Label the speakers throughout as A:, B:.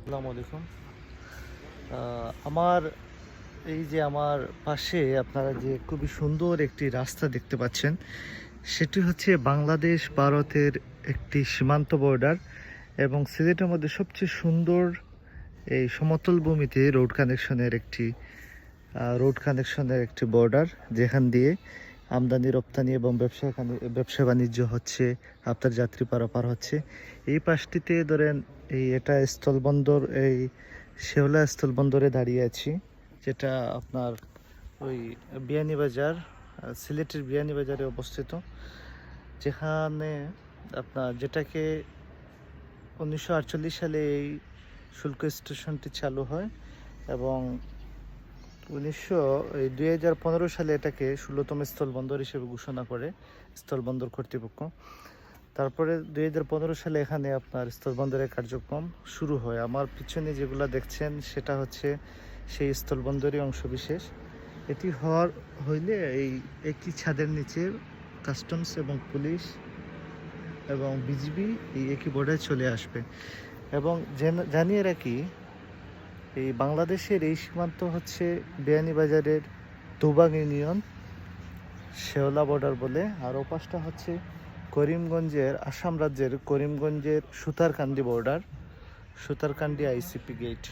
A: আসসালামু আলাইকুম। আমার এই যে আমার পাশে আপনারা যে খুবই সুন্দর একটি রাস্তা দেখতে পাচ্ছেন, সেটি হচ্ছে বাংলাদেশ ভারতের একটি সীমান্ত বর্ডার এবং সিলেটের মধ্যে সবচেয়ে সুন্দর এই সমতল ভূমিতে রোড কানেকশনের একটি বর্ডার, যেখান দিয়ে আমদানি রপ্তানি এবং ব্যবসা বাণিজ্য হচ্ছে, আপনার যাত্রী পারাপার হচ্ছে। এই পাশটিতে ধরেন এটা স্থলবন্দর, এই শেওলা স্থলবন্দরে দাঁড়িয়ে আছি, যেটা আপনার ওই বিয়ানীবাজার, সিলেটের বিয়ানীবাজারে অবস্থিত, যেখানে যেটাকে 1948 সালে এই শুল্ক স্টেশনটি চালু হয় এবং 2015 সালে এটাকে 16তম স্থলবন্দর হিসেবে ঘোষণা করে স্থলবন্দর কর্তৃপক্ষ। তারপরে 2015 সালে এখানে আপনার স্থলবন্দরের কার্যক্রম শুরু হয়। আমার পিছনে যেগুলো দেখছেন সেটা হচ্ছে সেই স্থলবন্দরের অংশবিশেষ। এটি হইলে এই একটি ছাদের নিচে কাস্টমস এবং পুলিশ এবং বিজিবি এই একই বর্ডারে চলে আসবে। এবং জানিয়ে রাখি, এই বাংলাদেশের এই সীমান্ত হচ্ছে বিয়ানীবাজারের দুবাগ ইউনিয়ন শেওলা বর্ডার বলে, আর ওপাশটা হচ্ছে আসাম রাজ্যের করিমগঞ্জের Sutarkandi border, Sutarkandi ICP gate.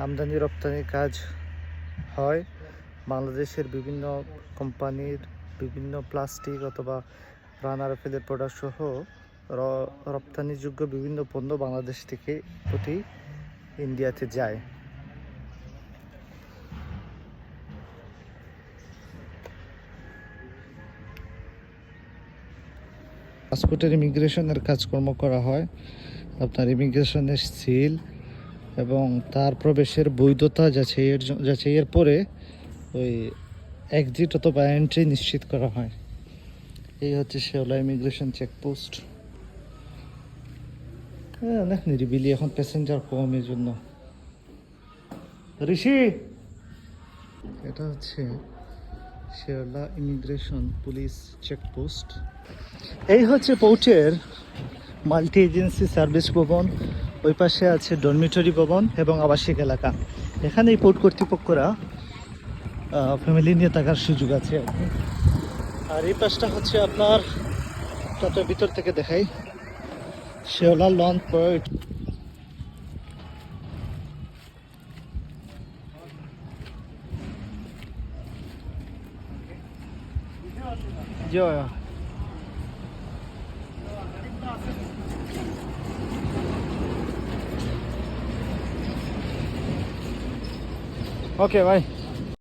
A: আমদানি রপ্তানির কাজ হয় বাংলাদেশের বিভিন্ন কোম্পানির বিভিন্ন প্লাস্টিক অথবা রানারফেলের প্রোডাক্ট সহ রপ্তানিযোগ্য বিভিন্ন পণ্য বাংলাদেশ থেকে প্রতি ইন্ডিয়াতে যায়। পাসপোর্টের ইমিগ্রেশনের কাজকর্ম করা হয়, আপনার ইমিগ্রেশনের সিল এবং তার প্রবেশের বৈধতা যাচাইয়ের পরে ওই এক্সিট অথবা এন্ট্রি নিশ্চিত করা হয়। এই হচ্ছে শেওলা ইমিগ্রেশন চেকপোস্ট। অনেক নিরিবিলি, এখন প্যাসেঞ্জার কম, এই জন্য। ঋষি, এটা হচ্ছে শেওলা ইমিগ্রেশন পুলিশ চেকপোস্ট। এই হচ্ছে পোর্টের মাল্টি এজেন্সি সার্ভিস ভবন, ওই পাশে আছে ডরমিটরি ভবন এবং আবাসিক এলাকা। এখানে এই পোর্ট কর্তৃপক্ষরা ফ্যামিলি নিয়ে থাকার সুযোগ আছে আর কি। আর এই পাশটা হচ্ছে আপনার ভিতর থেকে দেখাই, শেওলা লঞ্চ পোর্ট। ওকে ভাই।